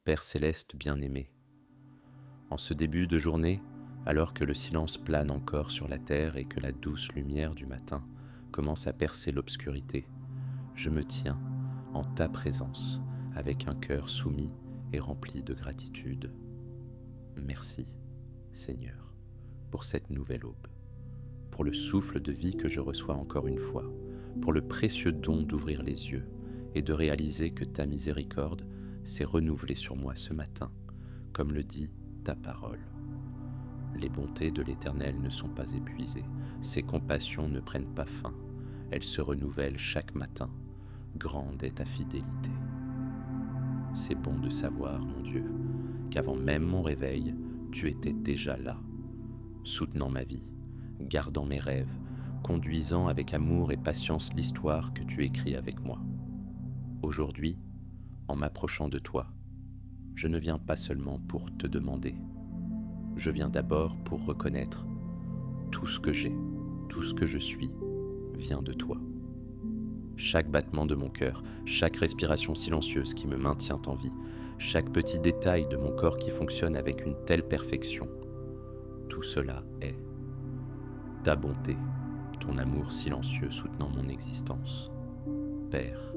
Père céleste bien-aimé, en ce début de journée, alors que le silence plane encore sur la terre et que la douce lumière du matin commence à percer l'obscurité, je me tiens en ta présence avec un cœur soumis et rempli de gratitude. Merci, Seigneur, pour cette nouvelle aube, pour le souffle de vie que je reçois encore une fois, pour le précieux don d'ouvrir les yeux et de réaliser que ta miséricorde s'est renouvelée sur moi ce matin, comme le dit ta parole. Les bontés de l'Éternel ne sont pas épuisées, ses compassions ne prennent pas fin, elles se renouvellent chaque matin. Grande est ta fidélité. C'est bon de savoir, mon Dieu, qu'avant même mon réveil, tu étais déjà là, soutenant ma vie, gardant mes rêves, conduisant avec amour et patience l'histoire que tu écris avec moi. Aujourd'hui, en m'approchant de toi, je ne viens pas seulement pour te demander, je viens d'abord pour reconnaître tout ce que j'ai, tout ce que je suis, vient de toi. Chaque battement de mon cœur, chaque respiration silencieuse qui me maintient en vie, chaque petit détail de mon corps qui fonctionne avec une telle perfection, tout cela est ta bonté, ton amour silencieux soutenant mon existence. Père,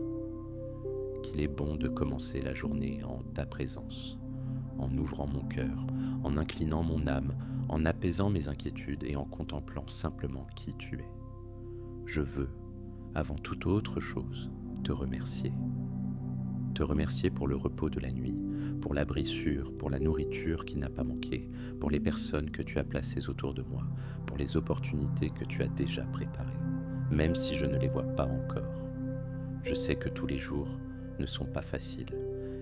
qu'il est bon de commencer la journée en ta présence, en ouvrant mon cœur, en inclinant mon âme, en apaisant mes inquiétudes et en contemplant simplement qui tu es. Je veux, avant toute autre chose, te remercier. Te remercier pour le repos de la nuit, pour l'abri sûr, pour la nourriture qui n'a pas manqué, pour les personnes que tu as placées autour de moi, pour les opportunités que tu as déjà préparées, même si je ne les vois pas encore. Je sais que tous les jours ne sont pas faciles,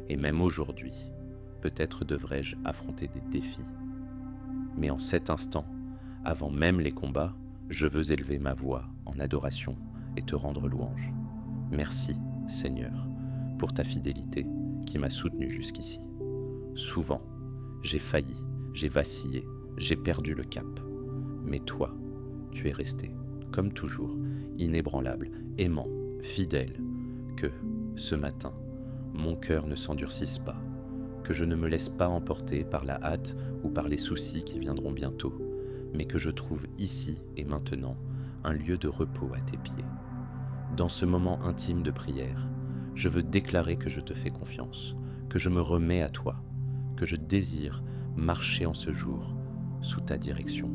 et même aujourd'hui, peut-être devrais-je affronter des défis. Mais en cet instant, avant même les combats, je veux élever ma voix en adoration et te rendre louange. Merci, Seigneur, pour ta fidélité qui m'a soutenu jusqu'ici. Souvent, j'ai failli, j'ai vacillé, j'ai perdu le cap. Mais toi, tu es resté, comme toujours, inébranlable, aimant, fidèle, que, ce matin, mon cœur ne s'endurcisse pas, que je ne me laisse pas emporter par la hâte ou par les soucis qui viendront bientôt, mais que je trouve ici et maintenant un lieu de repos à tes pieds. Dans ce moment intime de prière, je veux déclarer que je te fais confiance, que je me remets à toi, que je désire marcher en ce jour sous ta direction,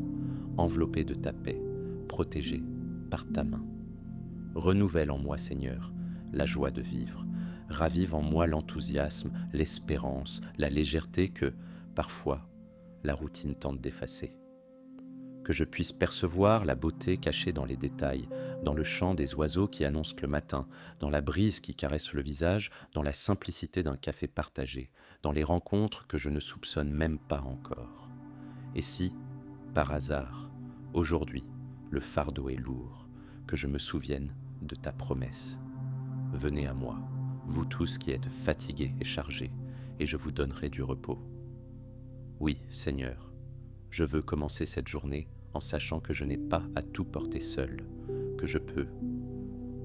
enveloppé de ta paix, protégé par ta main. Renouvelle en moi, Seigneur, la joie de vivre. Ravive en moi l'enthousiasme, l'espérance, la légèreté que, parfois, la routine tente d'effacer. Que je puisse percevoir la beauté cachée dans les détails, dans le chant des oiseaux qui annoncent le matin, dans la brise qui caresse le visage, dans la simplicité d'un café partagé, dans les rencontres que je ne soupçonne même pas encore. Et si, par hasard, aujourd'hui, le fardeau est lourd, que je me souvienne de ta promesse. Venez à moi, vous tous qui êtes fatigués et chargés, et je vous donnerai du repos. Oui, Seigneur, je veux commencer cette journée en sachant que je n'ai pas à tout porter seul, que je peux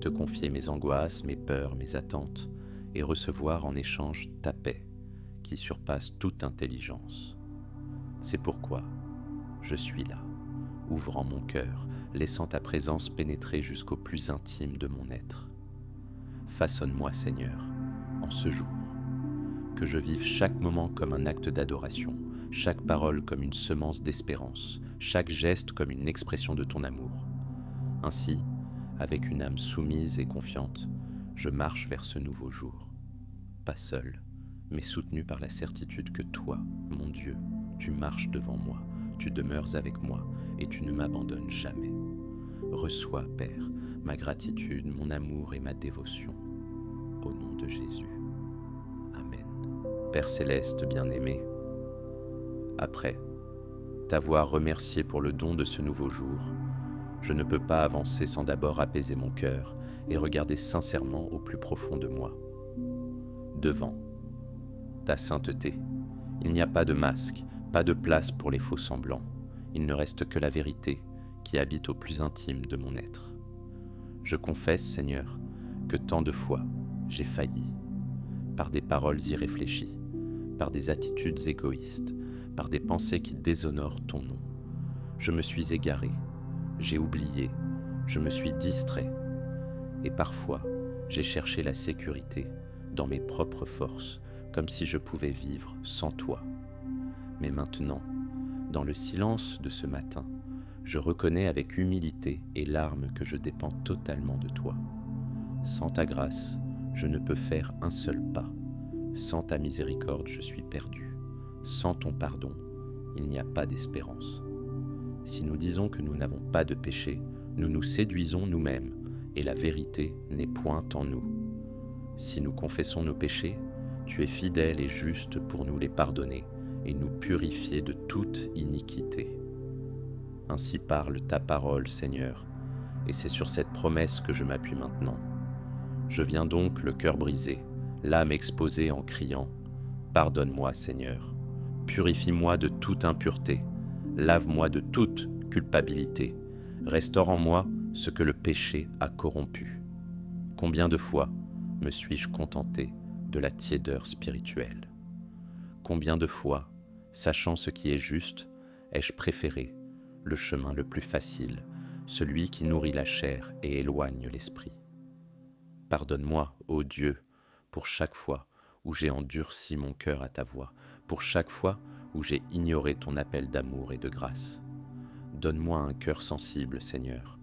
te confier mes angoisses, mes peurs, mes attentes, et recevoir en échange ta paix, qui surpasse toute intelligence. C'est pourquoi je suis là, ouvrant mon cœur, laissant ta présence pénétrer jusqu'au plus intime de mon être. Façonne-moi, Seigneur, en ce jour, que je vive chaque moment comme un acte d'adoration, chaque parole comme une semence d'espérance, chaque geste comme une expression de ton amour. Ainsi, avec une âme soumise et confiante, je marche vers ce nouveau jour, pas seul, mais soutenu par la certitude que toi, mon Dieu, tu marches devant moi, tu demeures avec moi et tu ne m'abandonnes jamais. Reçois, Père, ma gratitude, mon amour et ma dévotion. Au nom de Jésus. Amen. Père céleste bien-aimé, après t'avoir remercié pour le don de ce nouveau jour, je ne peux pas avancer sans d'abord apaiser mon cœur et regarder sincèrement au plus profond de moi. Devant ta sainteté, il n'y a pas de masque, pas de place pour les faux semblants. Il ne reste que la vérité qui habite au plus intime de mon être. Je confesse, Seigneur, que tant de fois j'ai failli, par des paroles irréfléchies, par des attitudes égoïstes, par des pensées qui déshonorent ton nom. Je me suis égaré, j'ai oublié, je me suis distrait. Et parfois, j'ai cherché la sécurité dans mes propres forces, comme si je pouvais vivre sans toi. Mais maintenant, dans le silence de ce matin, je reconnais avec humilité et larmes que je dépends totalement de toi. Sans ta grâce, je ne peux faire un seul pas. Sans ta miséricorde, je suis perdu. Sans ton pardon, il n'y a pas d'espérance. Si nous disons que nous n'avons pas de péché, nous nous séduisons nous-mêmes, et la vérité n'est point en nous. Si nous confessons nos péchés, tu es fidèle et juste pour nous les pardonner et nous purifier de toute iniquité. Ainsi parle ta parole, Seigneur, et c'est sur cette promesse que je m'appuie maintenant. Je viens donc le cœur brisé, l'âme exposée en criant « Pardonne-moi, Seigneur, purifie-moi de toute impureté, lave-moi de toute culpabilité, restaure en moi ce que le péché a corrompu. » Combien de fois me suis-je contenté de la tiédeur spirituelle? Combien de fois, sachant ce qui est juste, ai-je préféré le chemin le plus facile, celui qui nourrit la chair et éloigne l'esprit? Pardonne-moi, ô Dieu, pour chaque fois où j'ai endurci mon cœur à ta voix, pour chaque fois où j'ai ignoré ton appel d'amour et de grâce. Donne-moi un cœur sensible, Seigneur,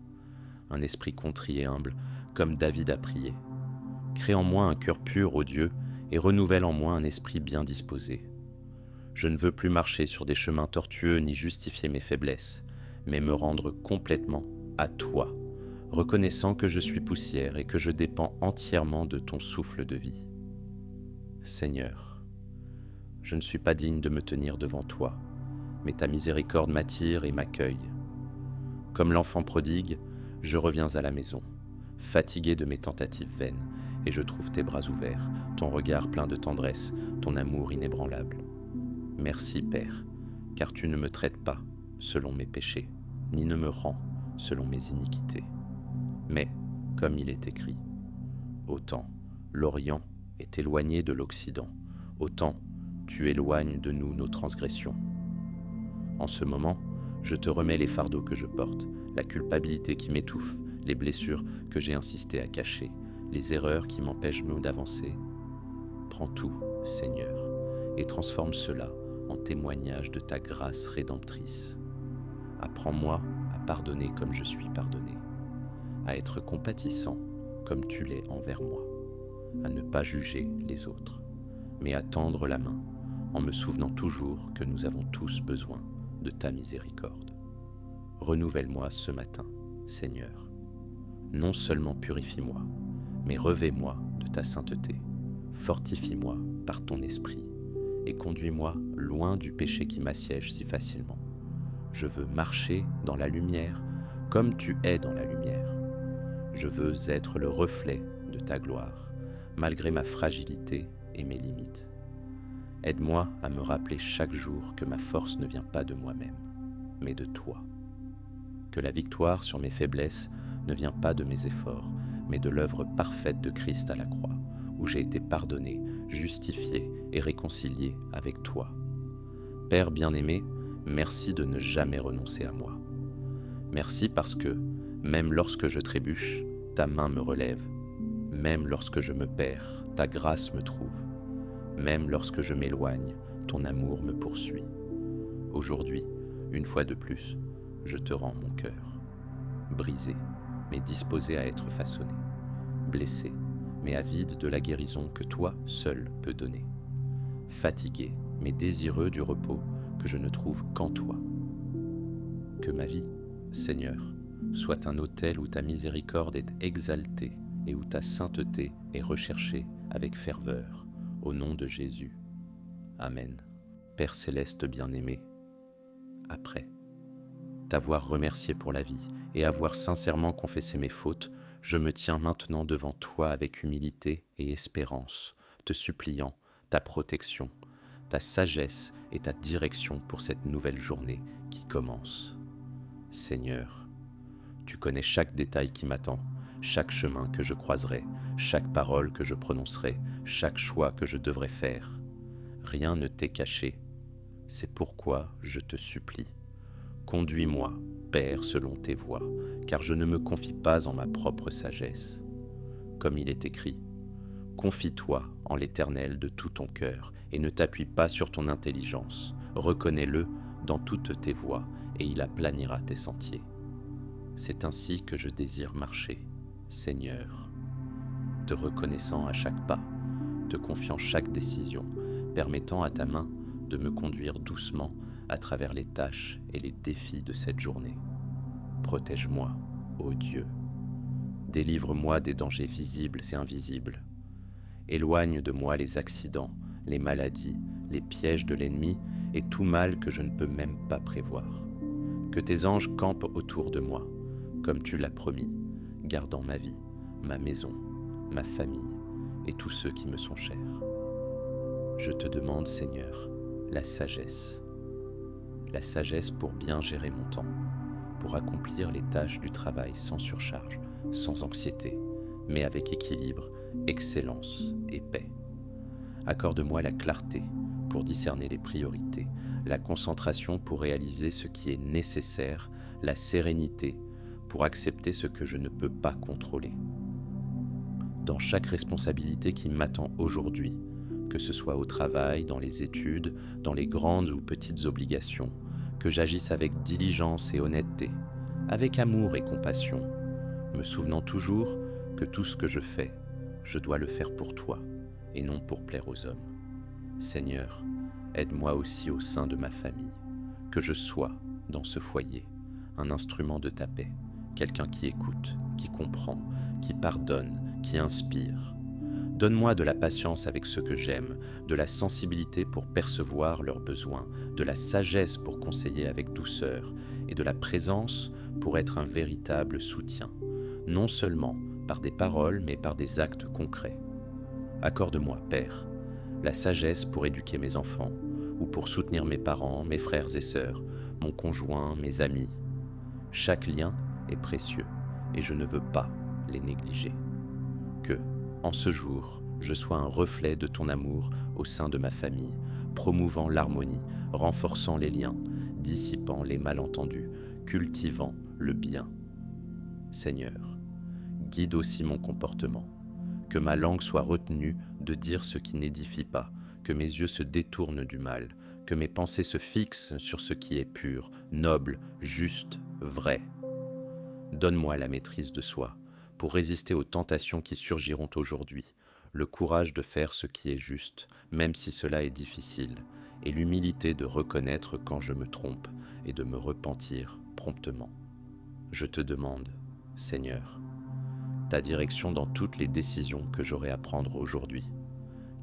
un esprit contrit et humble, comme David a prié. Crée en moi un cœur pur, ô Dieu, et renouvelle en moi un esprit bien disposé. Je ne veux plus marcher sur des chemins tortueux ni justifier mes faiblesses, mais me rendre complètement à toi, reconnaissant que je suis poussière et que je dépends entièrement de ton souffle de vie. Seigneur, je ne suis pas digne de me tenir devant toi, mais ta miséricorde m'attire et m'accueille. Comme l'enfant prodigue, je reviens à la maison, fatigué de mes tentatives vaines, et je trouve tes bras ouverts, ton regard plein de tendresse, ton amour inébranlable. Merci, Père, car tu ne me traites pas selon mes péchés, ni ne me rends selon mes iniquités. Mais, comme il est écrit, autant l'Orient est éloigné de l'Occident, autant tu éloignes de nous nos transgressions. En ce moment, je te remets les fardeaux que je porte, la culpabilité qui m'étouffe, les blessures que j'ai insisté à cacher, les erreurs qui m'empêchent d'avancer. Prends tout, Seigneur, et transforme cela en témoignage de ta grâce rédemptrice. Apprends-moi à pardonner comme je suis pardonné, à être compatissant comme tu l'es envers moi, à ne pas juger les autres, mais à tendre la main en me souvenant toujours que nous avons tous besoin de ta miséricorde. Renouvelle-moi ce matin, Seigneur. Non seulement purifie-moi, mais revêt-moi de ta sainteté. Fortifie-moi par ton esprit et conduis-moi loin du péché qui m'assiège si facilement. Je veux marcher dans la lumière comme tu es dans la lumière. Je veux être le reflet de ta gloire, malgré ma fragilité et mes limites. Aide-moi à me rappeler chaque jour que ma force ne vient pas de moi-même, mais de toi. Que la victoire sur mes faiblesses ne vient pas de mes efforts, mais de l'œuvre parfaite de Christ à la croix, où j'ai été pardonné, justifié et réconcilié avec toi. Père bien-aimé, merci de ne jamais renoncer à moi. Merci parce que, même lorsque je trébuche, ta main me relève. Même lorsque je me perds, ta grâce me trouve. Même lorsque je m'éloigne, ton amour me poursuit. Aujourd'hui, une fois de plus, je te rends mon cœur. Brisé, mais disposé à être façonné. Blessé, mais avide de la guérison que toi seul peux donner. Fatigué, mais désireux du repos que je ne trouve qu'en toi. Que ma vie, Seigneur, soit un autel où ta miséricorde est exaltée et où ta sainteté est recherchée avec ferveur, au nom de Jésus. Amen. Père céleste bien-aimé, après t'avoir remercié pour la vie et avoir sincèrement confessé mes fautes, je me tiens maintenant devant toi avec humilité et espérance, te suppliant ta protection, ta sagesse et ta direction pour cette nouvelle journée qui commence. Seigneur, tu connais chaque détail qui m'attend, chaque chemin que je croiserai, chaque parole que je prononcerai, chaque choix que je devrai faire. rien ne t'est caché. C'est pourquoi je te supplie. Conduis-moi, Père, selon tes voies, car je ne me confie pas en ma propre sagesse. Comme il est écrit, confie-toi en l'Éternel de tout ton cœur et ne t'appuie pas sur ton intelligence. Reconnais-le dans toutes tes voies et il aplanira tes sentiers. C'est ainsi que je désire marcher, Seigneur, te reconnaissant à chaque pas, te confiant chaque décision, permettant à ta main de me conduire doucement à travers les tâches et les défis de cette journée. Protège-moi, ô Dieu. Délivre-moi des dangers visibles et invisibles. Éloigne de moi les accidents, les maladies, les pièges de l'ennemi et tout mal que je ne peux même pas prévoir. Que tes anges campent autour de moi, comme tu l'as promis, gardant ma vie, ma maison, ma famille et tous ceux qui me sont chers. Je te demande, Seigneur, la sagesse pour bien gérer mon temps, pour accomplir les tâches du travail sans surcharge, sans anxiété, mais avec équilibre, excellence et paix. Accorde-moi la clarté pour discerner les priorités, la concentration pour réaliser ce qui est nécessaire, la sérénité pour accepter ce que je ne peux pas contrôler. Dans chaque responsabilité qui m'attend aujourd'hui, que ce soit au travail, dans les études, dans les grandes ou petites obligations, que j'agisse avec diligence et honnêteté, avec amour et compassion, me souvenant toujours que tout ce que je fais, je dois le faire pour toi et non pour plaire aux hommes. Seigneur, aide-moi aussi au sein de ma famille, que je sois, dans ce foyer, un instrument de ta paix, quelqu'un qui écoute, qui comprend, qui pardonne, qui inspire. Donne-moi de la patience avec ceux que j'aime, de la sensibilité pour percevoir leurs besoins, de la sagesse pour conseiller avec douceur et de la présence pour être un véritable soutien, non seulement par des paroles mais par des actes concrets. Accorde-moi, Père, la sagesse pour éduquer mes enfants ou pour soutenir mes parents, mes frères et sœurs, mon conjoint, mes amis. Chaque lien est précieux et je ne veux pas les négliger. Que, en ce jour, je sois un reflet de ton amour au sein de ma famille, promouvant l'harmonie, renforçant les liens, dissipant les malentendus, cultivant le bien. Seigneur, guide aussi mon comportement, que ma langue soit retenue de dire ce qui n'édifie pas, que mes yeux se détournent du mal, que mes pensées se fixent sur ce qui est pur, noble, juste, vrai. Donne-moi la maîtrise de soi, pour résister aux tentations qui surgiront aujourd'hui, le courage de faire ce qui est juste, même si cela est difficile, et l'humilité de reconnaître quand je me trompe et de me repentir promptement. Je te demande, Seigneur, ta direction dans toutes les décisions que j'aurai à prendre aujourd'hui,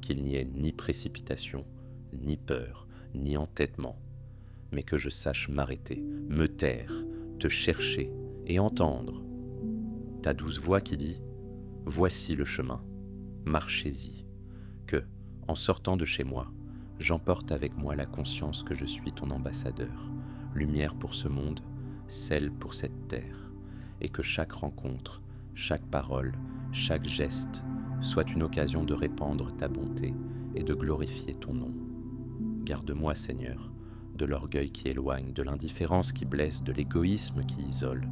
qu'il n'y ait ni précipitation, ni peur, ni entêtement, mais que je sache m'arrêter, me taire, te chercher et entendre ta douce voix qui dit « Voici le chemin, marchez-y », que, en sortant de chez moi, j'emporte avec moi la conscience que je suis ton ambassadeur, lumière pour ce monde, sel pour cette terre, et que chaque rencontre, chaque parole, chaque geste soit une occasion de répandre ta bonté et de glorifier ton nom. Garde-moi, Seigneur, de l'orgueil qui éloigne, de l'indifférence qui blesse, de l'égoïsme qui isole,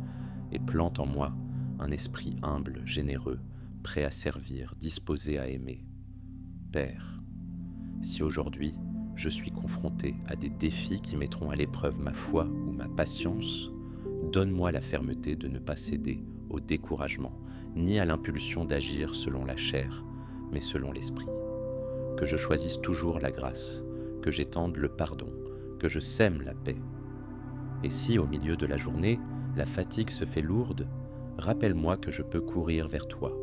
et plante en moi un esprit humble, généreux, prêt à servir, disposé à aimer. Père, si aujourd'hui je suis confronté à des défis qui mettront à l'épreuve ma foi ou ma patience, donne-moi la fermeté de ne pas céder au découragement, ni à l'impulsion d'agir selon la chair, mais selon l'esprit. Que je choisisse toujours la grâce, que j'étende le pardon, que je sème la paix. Et si, au milieu de la journée, la fatigue se fait lourde, rappelle-moi que je peux courir vers toi,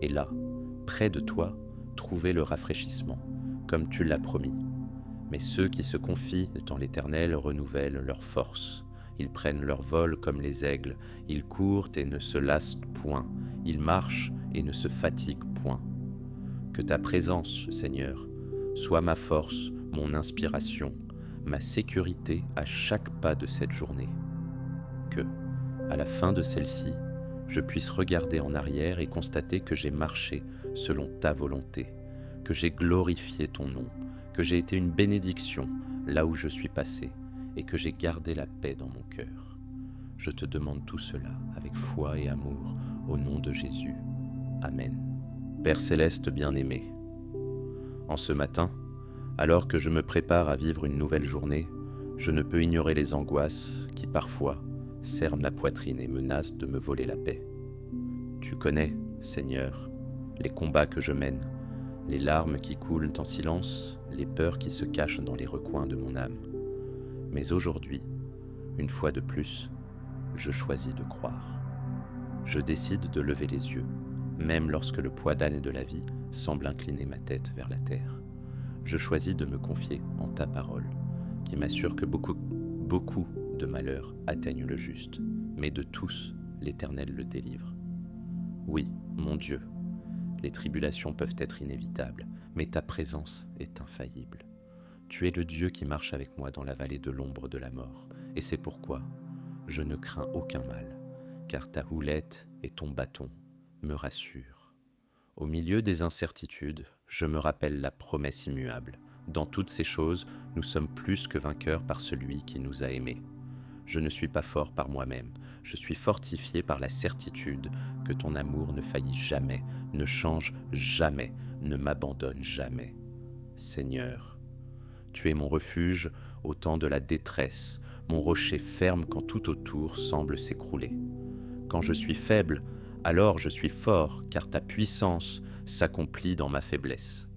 et là, près de toi, trouver le rafraîchissement, comme tu l'as promis. Mais ceux qui se confient en l'Éternel renouvellent leur force. Ils prennent leur vol comme les aigles, ils courent et ne se lassent point, ils marchent et ne se fatiguent point. Que ta présence, Seigneur, soit ma force, mon inspiration, ma sécurité à chaque pas de cette journée. Que, à la fin de celle-ci, je puisse regarder en arrière et constater que j'ai marché selon ta volonté, que j'ai glorifié ton nom, que j'ai été une bénédiction là où je suis passé et que j'ai gardé la paix dans mon cœur. Je te demande tout cela avec foi et amour au nom de Jésus. Amen. Père céleste bien-aimé, en ce matin, alors que je me prépare à vivre une nouvelle journée, je ne peux ignorer les angoisses qui parfois cernent la poitrine et menacent de me voler la paix. Tu connais, Seigneur, les combats que je mène, les larmes qui coulent en silence, les peurs qui se cachent dans les recoins de mon âme. Mais aujourd'hui, une fois de plus, je choisis de croire. Je décide de lever les yeux, même lorsque le poids d'âne de la vie semble incliner ma tête vers la terre. Je choisis de me confier en ta parole, qui m'assure que beaucoup de malheurs atteignent le juste, mais de tous, l'Éternel le délivre. Oui, mon Dieu, les tribulations peuvent être inévitables, mais ta présence est infaillible. Tu es le Dieu qui marche avec moi dans la vallée de l'ombre de la mort, et c'est pourquoi je ne crains aucun mal, car ta houlette et ton bâton me rassurent. Au milieu des incertitudes, je me rappelle la promesse immuable. Dans toutes ces choses, nous sommes plus que vainqueurs par celui qui nous a aimés. Je ne suis pas fort par moi-même, je suis fortifié par la certitude que ton amour ne faillit jamais, ne change jamais, ne m'abandonne jamais. Seigneur, tu es mon refuge au temps de la détresse, mon rocher ferme quand tout autour semble s'écrouler. Quand je suis faible, alors je suis fort, car ta puissance s'accomplit dans ma faiblesse.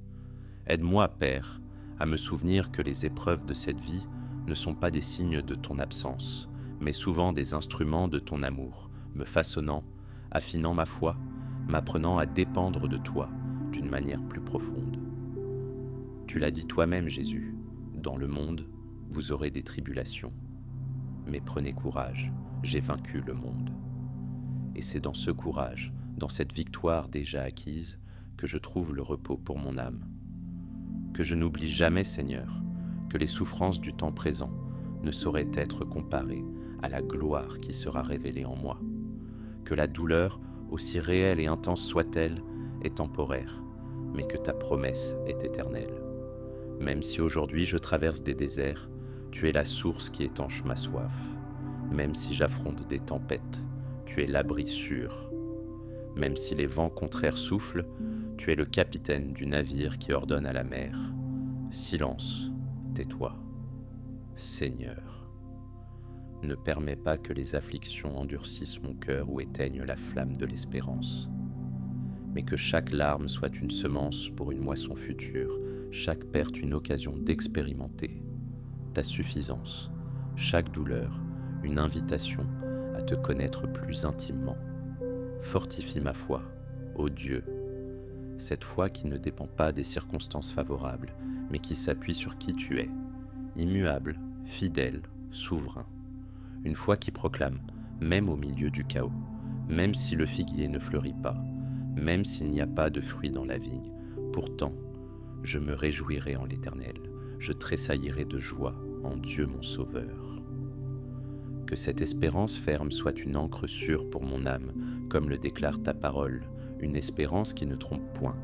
Aide-moi, Père, à me souvenir que les épreuves de cette vie ne sont pas des signes de ton absence, mais souvent des instruments de ton amour, me façonnant, affinant ma foi, m'apprenant à dépendre de toi d'une manière plus profonde. Tu l'as dit toi-même, Jésus, dans le monde, vous aurez des tribulations. Mais prenez courage, j'ai vaincu le monde. Et c'est dans ce courage, dans cette victoire déjà acquise, que je trouve le repos pour mon âme. Que je n'oublie jamais, Seigneur, que les souffrances du temps présent ne sauraient être comparées à la gloire qui sera révélée en moi. Que la douleur, aussi réelle et intense soit-elle, est temporaire, mais que ta promesse est éternelle. Même si aujourd'hui je traverse des déserts, tu es la source qui étanche ma soif. Même si j'affronte des tempêtes, tu es l'abri sûr. Même si les vents contraires soufflent, tu es le capitaine du navire qui ordonne à la mer. Silence, tais-toi. Seigneur, ne permets pas que les afflictions endurcissent mon cœur ou éteignent la flamme de l'espérance, mais que chaque larme soit une semence pour une moisson future, chaque perte une occasion d'expérimenter ta suffisance, chaque douleur une invitation à te connaître plus intimement. Fortifie ma foi, ô Dieu, cette foi qui ne dépend pas des circonstances favorables, mais qui s'appuie sur qui tu es, immuable, fidèle, souverain. Une foi qui proclame, même au milieu du chaos, même si le figuier ne fleurit pas, même s'il n'y a pas de fruits dans la vigne, pourtant, je me réjouirai en l'Éternel, je tressaillirai de joie en Dieu mon Sauveur. Que cette espérance ferme soit une ancre sûre pour mon âme, comme le déclare ta parole, une espérance qui ne trompe point,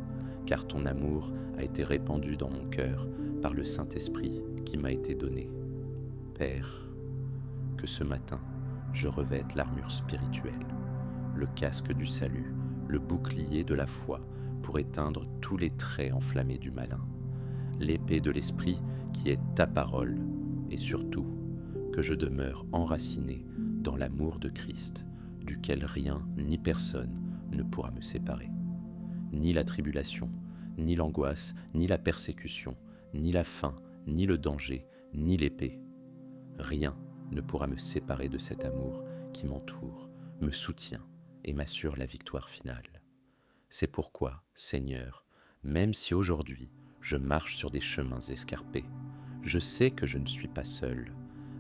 car ton amour a été répandu dans mon cœur par le Saint-Esprit qui m'a été donné. Père, que ce matin, je revête l'armure spirituelle, le casque du salut, le bouclier de la foi pour éteindre tous les traits enflammés du malin, l'épée de l'Esprit qui est ta parole, et surtout, que je demeure enraciné dans l'amour de Christ, duquel rien ni personne ne pourra me séparer. Ni la tribulation, ni l'angoisse, ni la persécution, ni la faim, ni le danger, ni l'épée. Rien ne pourra me séparer de cet amour qui m'entoure, me soutient et m'assure la victoire finale. C'est pourquoi, Seigneur, même si aujourd'hui je marche sur des chemins escarpés, je sais que je ne suis pas seul.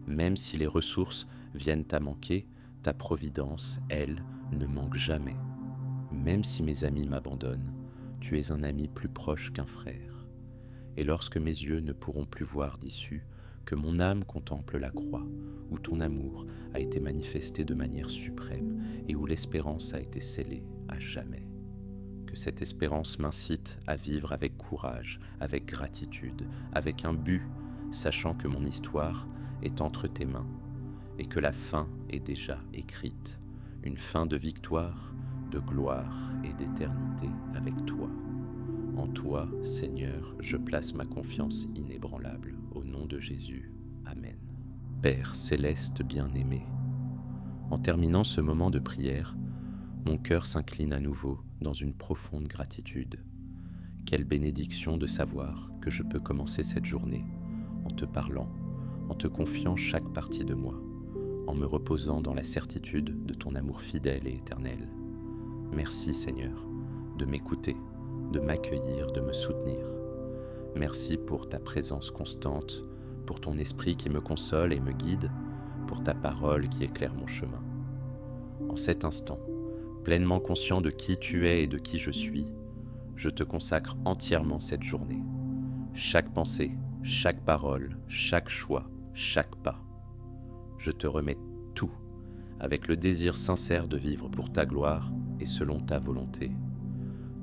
Même si les ressources viennent à manquer, ta providence, elle, ne manque jamais. Même si mes amis m'abandonnent, tu es un ami plus proche qu'un frère. Et lorsque mes yeux ne pourront plus voir d'issue, que mon âme contemple la croix, où ton amour a été manifesté de manière suprême et où l'espérance a été scellée à jamais. Que cette espérance m'incite à vivre avec courage, avec gratitude, avec un but, sachant que mon histoire est entre tes mains et que la fin est déjà écrite. Une fin de victoire, de gloire et d'éternité avec toi. En toi, Seigneur, je place ma confiance inébranlable. Au nom de Jésus. Amen. Père céleste bien-aimé, en terminant ce moment de prière, mon cœur s'incline à nouveau dans une profonde gratitude. Quelle bénédiction de savoir que je peux commencer cette journée en te parlant, en te confiant chaque partie de moi, en me reposant dans la certitude de ton amour fidèle et éternel. Merci Seigneur de m'écouter, de m'accueillir, de me soutenir. Merci pour ta présence constante, pour ton esprit qui me console et me guide, pour ta parole qui éclaire mon chemin. En cet instant, pleinement conscient de qui tu es et de qui je suis, je te consacre entièrement cette journée. Chaque pensée, chaque parole, chaque choix, chaque pas. Je te remets tout, avec le désir sincère de vivre pour ta gloire et selon ta volonté.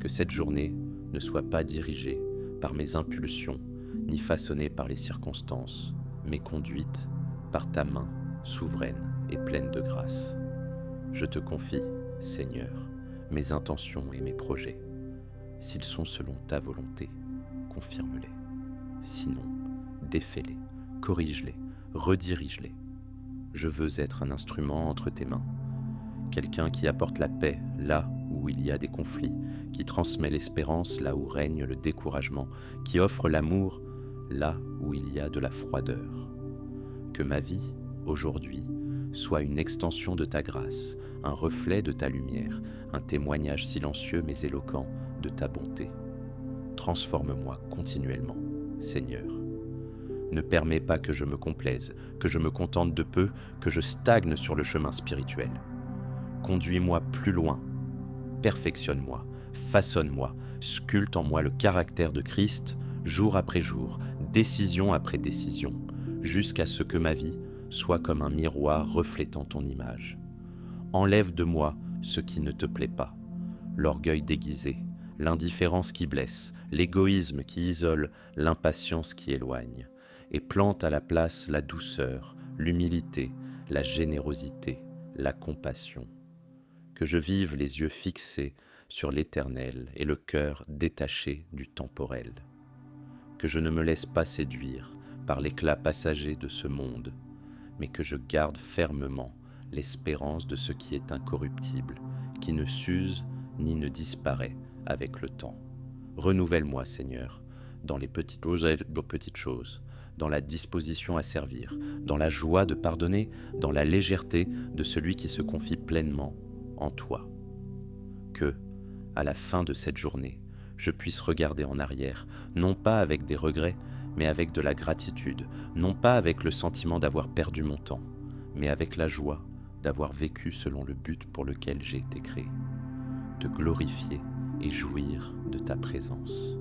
Que cette journée ne soit pas dirigée par mes impulsions, ni façonnée par les circonstances, mais conduite par ta main souveraine et pleine de grâce. Je te confie, Seigneur, mes intentions et mes projets. S'ils sont selon ta volonté, confirme-les. Sinon, défais-les, corrige-les, redirige-les. Je veux être un instrument entre tes mains, quelqu'un qui apporte la paix là où il y a des conflits, qui transmet l'espérance là où règne le découragement, qui offre l'amour là où il y a de la froideur. Que ma vie, aujourd'hui, soit une extension de ta grâce, un reflet de ta lumière, un témoignage silencieux mais éloquent de ta bonté. Transforme-moi continuellement, Seigneur. Ne permets pas que je me complaise, que je me contente de peu, que je stagne sur le chemin spirituel. Conduis-moi plus loin, perfectionne-moi, façonne-moi, sculpte en moi le caractère de Christ, jour après jour, décision après décision, jusqu'à ce que ma vie soit comme un miroir reflétant ton image. Enlève de moi ce qui ne te plaît pas, l'orgueil déguisé, l'indifférence qui blesse, l'égoïsme qui isole, l'impatience qui éloigne, et plante à la place la douceur, l'humilité, la générosité, la compassion. Que je vive les yeux fixés sur l'éternel et le cœur détaché du temporel. Que je ne me laisse pas séduire par l'éclat passager de ce monde, mais que je garde fermement l'espérance de ce qui est incorruptible, qui ne s'use ni ne disparaît avec le temps. Renouvelle-moi, Seigneur, dans les petites choses, dans la disposition à servir, dans la joie de pardonner, dans la légèreté de celui qui se confie pleinement en toi. Que, à la fin de cette journée, je puisse regarder en arrière, non pas avec des regrets, mais avec de la gratitude, non pas avec le sentiment d'avoir perdu mon temps, mais avec la joie d'avoir vécu selon le but pour lequel j'ai été créé, te glorifier et jouir de ta présence.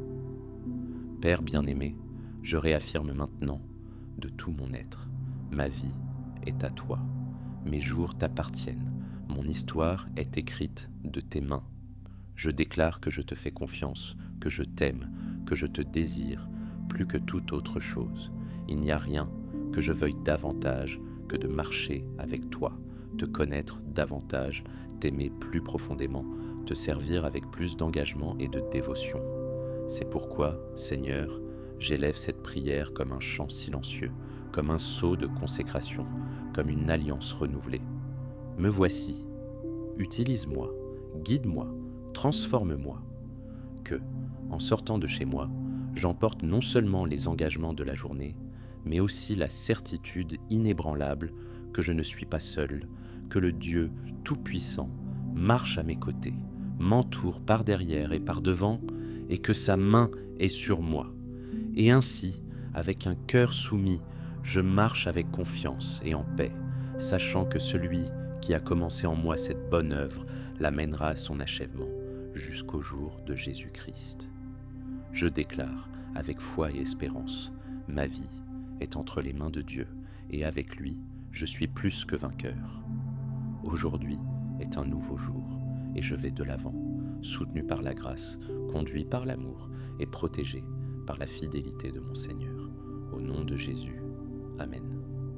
Père bien-aimé, je réaffirme maintenant de tout mon être, ma vie est à toi, mes jours t'appartiennent, mon histoire est écrite de tes mains. Je déclare que je te fais confiance, que je t'aime, que je te désire, plus que toute autre chose. Il n'y a rien que je veuille davantage que de marcher avec toi, te connaître davantage, t'aimer plus profondément, te servir avec plus d'engagement et de dévotion. C'est pourquoi, Seigneur, j'élève cette prière comme un chant silencieux, comme un sceau de consécration, comme une alliance renouvelée. Me voici, utilise-moi, guide-moi, transforme-moi. Que, en sortant de chez moi, j'emporte non seulement les engagements de la journée, mais aussi la certitude inébranlable que je ne suis pas seul, que le Dieu Tout-Puissant marche à mes côtés, m'entoure par derrière et par devant, et que sa main est sur moi. Et ainsi, avec un cœur soumis, je marche avec confiance et en paix, sachant que celui qui a commencé en moi cette bonne œuvre l'amènera à son achèvement, jusqu'au jour de Jésus-Christ. Je déclare, avec foi et espérance, ma vie est entre les mains de Dieu, et avec lui, je suis plus que vainqueur. Aujourd'hui est un nouveau jour, et je vais de l'avant, soutenu par la grâce, conduit par l'amour et protégé par la fidélité de mon Seigneur. Au nom de Jésus. Amen.